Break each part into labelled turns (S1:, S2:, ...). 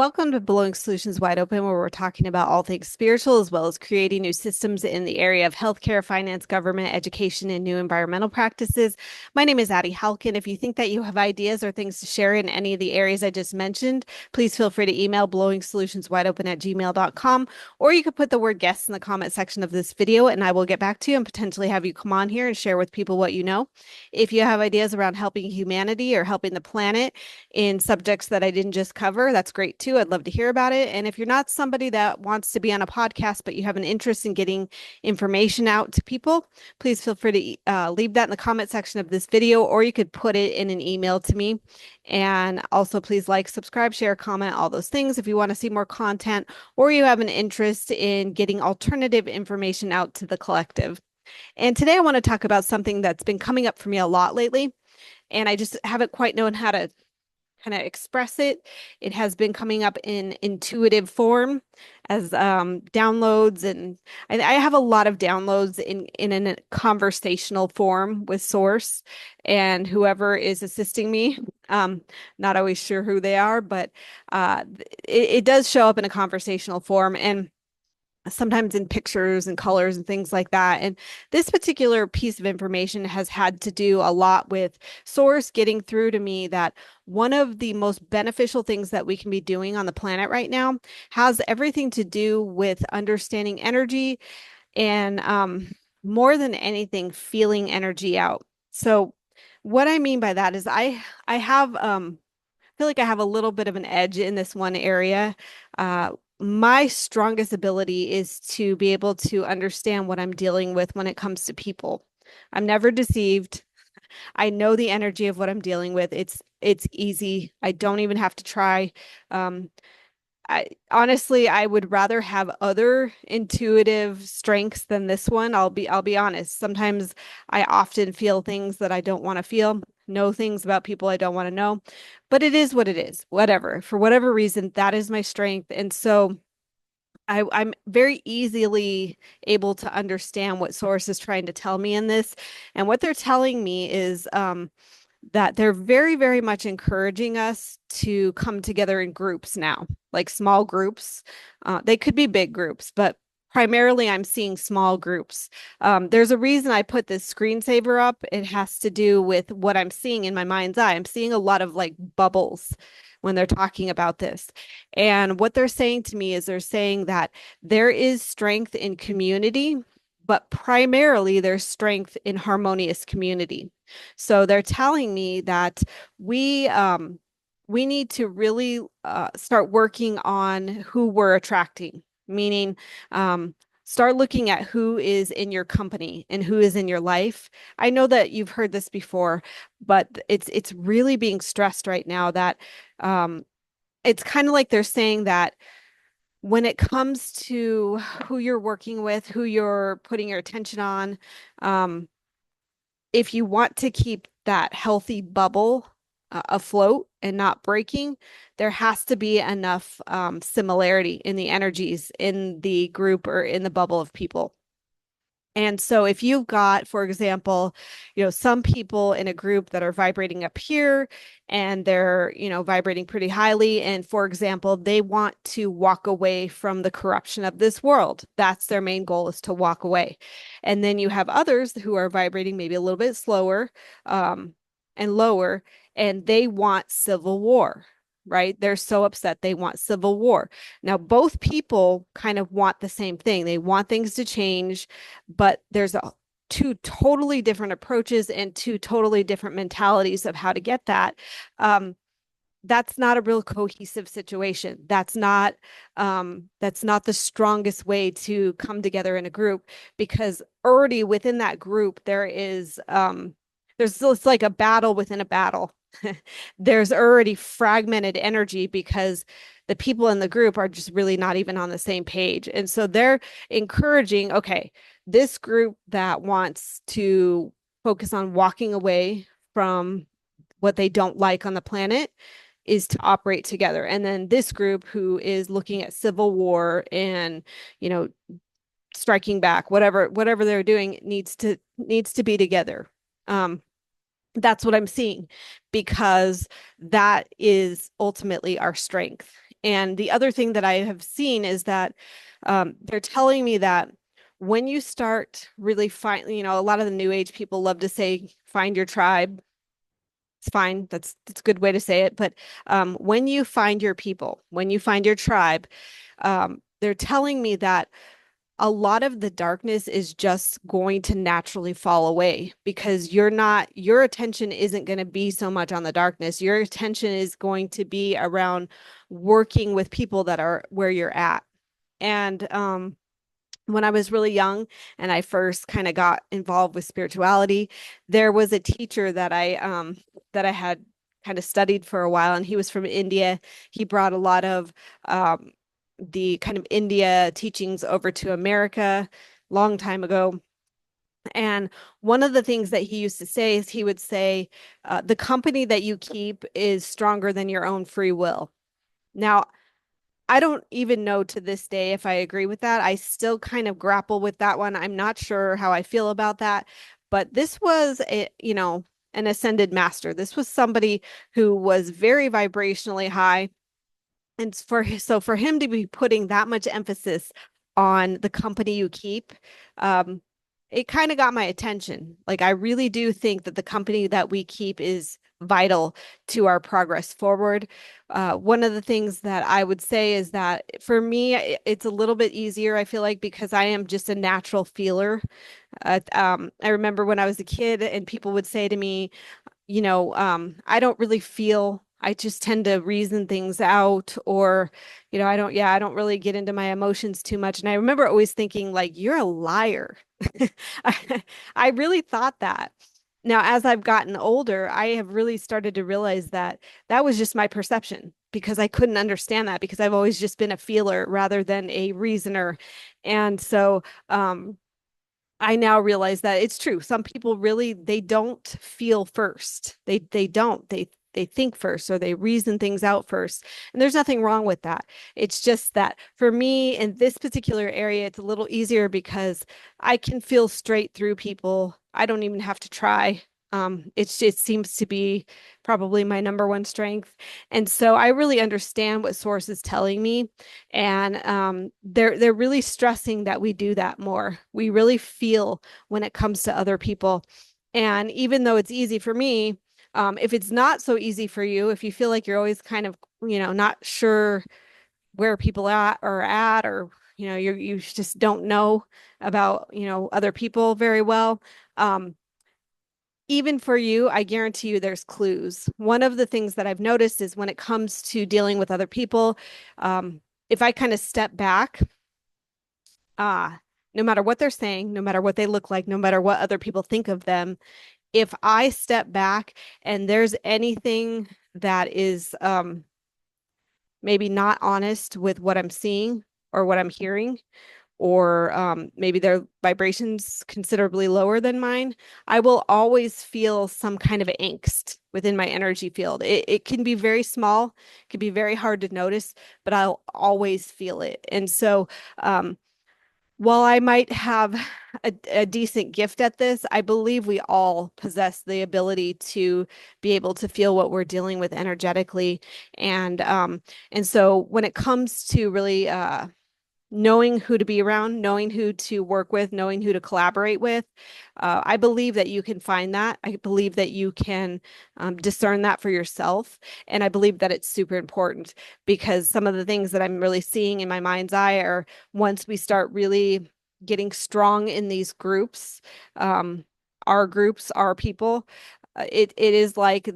S1: Welcome to Blowing Solutions Wide Open, where we're talking about all things spiritual, as well as creating new systems in the area of healthcare, finance, government, education, and new environmental practices. My name is Addie Halkin. If you think that you have ideas or things to share in any of the areas I just mentioned, please feel free to email blowingsolutionswideopen@gmail.com, or you could put the word guests in the comment section of this video, and I will get back to you and potentially have you come on here and share with people what you know. If you have ideas around helping humanity or helping the planet in subjects that I didn't just cover, that's great too. I'd love to hear about it. And if you're not somebody that wants to be on a podcast, but you have an interest in getting information out to people, please feel free to leave that in the comment section of this video, or you could put it in an email to me. And also, please like, subscribe, share, comment, all those things if you want to see more content, or you have an interest in getting alternative information out to the collective. And today I want to talk about something that's been coming up for me a lot lately, and I just haven't quite known how to kind of express it. It has been coming up in intuitive form as downloads, and I have a lot of downloads in a conversational form with Source and whoever is assisting me. Um, Not always sure who they are, but it does show up in a conversational form, and sometimes in pictures and colors and things like that. And this particular piece of information has had to do a lot with Source getting through to me that one of the most beneficial things that we can be doing on the planet right now has everything to do with understanding energy and more than anything, feeling energy out. So what I mean by that is I have feel like I have a little bit of an edge in this one area. My strongest ability is to be able to understand what I'm dealing with when it comes to people. I'm never deceived. I know the energy of what I'm dealing with. It's easy. I don't even have to try. Um, I honestly, I would rather have other intuitive strengths than this one. I'll be honest. Sometimes I often feel things that I don't want to feel, know things about people I don't want to know, but it is what it is. Whatever. For whatever reason, that is my strength. And so I'm very easily able to understand what Source is trying to tell me in this. And what they're telling me is that they're very, very much encouraging us to come together in groups now, like small groups. They could be big groups, but primarily I'm seeing small groups. There's a reason I put this screensaver up. It has to do with what I'm seeing in my mind's eye. I'm seeing a lot of like bubbles when they're talking about this. And what they're saying to me is they're saying that there is strength in community, but primarily there's strength in harmonious community. So they're telling me that we need to really start working on who we're attracting, meaning start looking at who is in your company and who is in your life. I know that you've heard this before, but it's really being stressed right now that um, it's kind of like they're saying that when it comes to who you're working with, who you're putting your attention on, um, if you want to keep that healthy bubble afloat and not breaking, there has to be enough similarity in the energies in the group or in the bubble of people. And so if you've got, for example, some people in a group that are vibrating up here and they're, vibrating pretty highly. And for example, they want to walk away from the corruption of this world. That's their main goal, is to walk away. And then you have others who are vibrating maybe a little bit slower and lower, and they want civil war. Right? They're so upset they want civil war. Now, both people kind of want the same thing. They want things to change, but there's two totally different approaches and two totally different mentalities of how to get that. That's not a real cohesive situation. That's not the strongest way to come together in a group, because already within that group there's it's like a battle within a battle. There's already fragmented energy because the people in the group are just really not even on the same page. And so they're encouraging, okay, this group that wants to focus on walking away from what they don't like on the planet is to operate together. And then this group who is looking at civil war and, you know, striking back, whatever they're doing needs to be together. That's what I'm seeing, because that is ultimately our strength. And the other thing that I have seen is that they're telling me that when you start really a lot of the new age people love to say, find your tribe. It's fine. That's a good way to say it. But when you find your people, when you find your tribe, they're telling me that a lot of the darkness is just going to naturally fall away because your attention isn't going to be so much on the darkness. Your attention is going to be around working with people that are where you're at. And when I was really young and I first kind of got involved with spirituality, there was a teacher that I had kind of studied for a while, and he was from India. He brought a lot of the kind of India teachings over to America long time ago. And one of the things that he used to say is he would say, the company that you keep is stronger than your own free will. Now, I don't even know to this day if I agree with that. I still kind of grapple with that one. I'm not sure how I feel about that. But this was an ascended master. This was somebody who was very vibrationally high. And so for him to be putting that much emphasis on the company you keep, um, it kind of got my attention. Like I really do think that the company that we keep is vital to our progress forward. One of the things that I would say is that for me, it's a little bit easier, I feel like, because I am just a natural feeler. I remember when I was a kid and people would say to me, I don't really feel, I just tend to reason things out, or, I don't really get into my emotions too much. And I remember always thinking, like, you're a liar. I, I really thought that. Now, as I've gotten older, I have really started to realize that that was just my perception because I couldn't understand that because I've always just been a feeler rather than a reasoner. And so, I now realize that it's true. Some people really they don't feel first. They don't. They think first or they reason things out first. And there's nothing wrong with that. It's just that for me in this particular area, it's a little easier because I can feel straight through people. I don't even have to try. It seems to be probably my number one strength. And so I really understand what Source is telling me. And they're really stressing that we do that more. We really feel when it comes to other people. And even though it's easy for me, if it's not so easy for you, if you feel like you're always kind of, not sure where people are at, or you just don't know about other people very well. Even for you, I guarantee you there's clues. One of the things that I've noticed is when it comes to dealing with other people, if I kind of step back, no matter what they're saying, no matter what they look like, no matter what other people think of them, if I step back and there's anything that is maybe not honest with what I'm seeing or what I'm hearing, or maybe their vibrations considerably lower than mine, I will always feel some kind of angst within my energy field. It can be very small, it can be very hard to notice, but I'll always feel it. And so, while I might have a decent gift at this, I believe we all possess the ability to be able to feel what we're dealing with energetically. And so when it comes to really knowing who to be around, knowing who to work with, knowing who to collaborate with. I believe that you can find that. I believe that you can discern that for yourself. And I believe that it's super important because some of the things that I'm really seeing in my mind's eye are once we start really getting strong in these groups, our groups, our people, it is like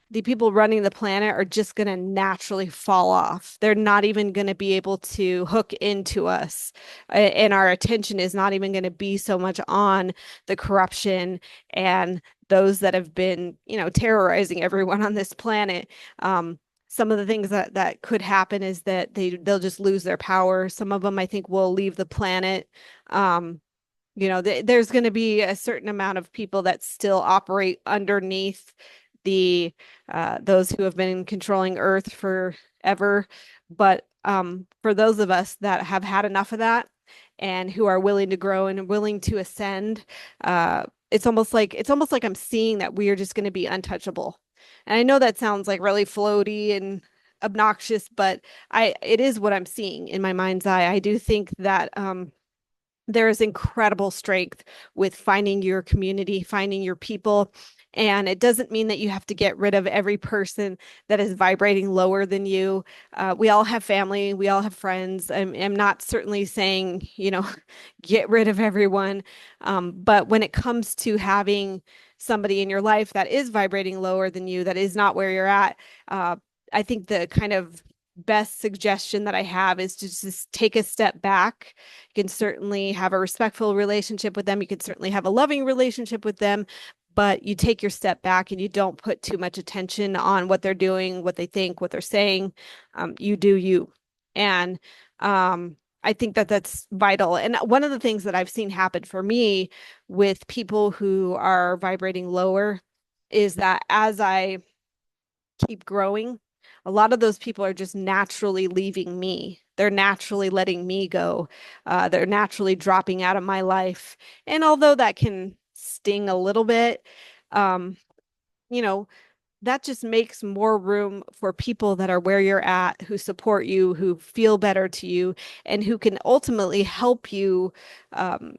S1: the people running the planet are just going to naturally fall off. They're not even going to be able to hook into us. And our attention is not even going to be so much on the corruption and those that have been, terrorizing everyone on this planet. Some of the things that could happen is that they'll just lose their power. Some of them, I think, will leave the planet. There's going to be a certain amount of people that still operate underneath the those who have been controlling Earth forever. But for those of us that have had enough of that and who are willing to grow and willing to ascend, it's almost like I'm seeing that we are just going to be untouchable. And I know that sounds like really floaty and obnoxious, but it is what I'm seeing in my mind's eye. I do think that there is incredible strength with finding your community, finding your people. And it doesn't mean that you have to get rid of every person that is vibrating lower than you. We all have family, we all have friends. I'm not certainly saying, get rid of everyone. But when it comes to having somebody in your life that is vibrating lower than you, that is not where you're at, uh, I think the kind of best suggestion that I have is to just take a step back. You can certainly have a respectful relationship with them. You can certainly have a loving relationship with them, but you take your step back and you don't put too much attention on what they're doing, what they think, what they're saying. You do you. And I think that that's vital. And one of the things that I've seen happen for me with people who are vibrating lower is that as I keep growing, a lot of those people are just naturally leaving me. They're naturally letting me go. They're naturally dropping out of my life. And although that can sting a little bit, um, you know, that just makes more room for people that are where you're at, who support you, who feel better to you, and who can ultimately help you um,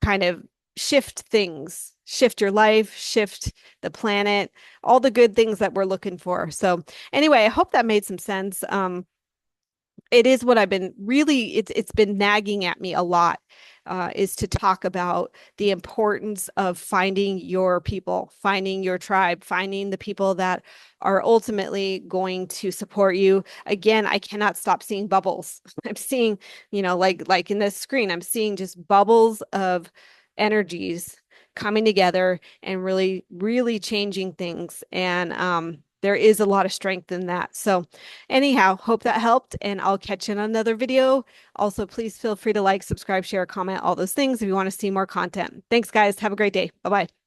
S1: kind of shift things, shift your life, shift the planet, all the good things that we're looking for. So, anyway, I hope that made some sense. It is what I've been really, it's been nagging at me a lot, is to talk about the importance of finding your people, finding your tribe, finding the people that are ultimately going to support you. Again, I cannot stop seeing bubbles. I'm seeing, like in this screen, I'm seeing just bubbles of energies coming together and really, really changing things. And there is a lot of strength in that. So anyhow, hope that helped, and I'll catch you in another video. Also, please feel free to like, subscribe, share, comment, all those things if you want to see more content. Thanks, guys. Have a great day. Bye-bye.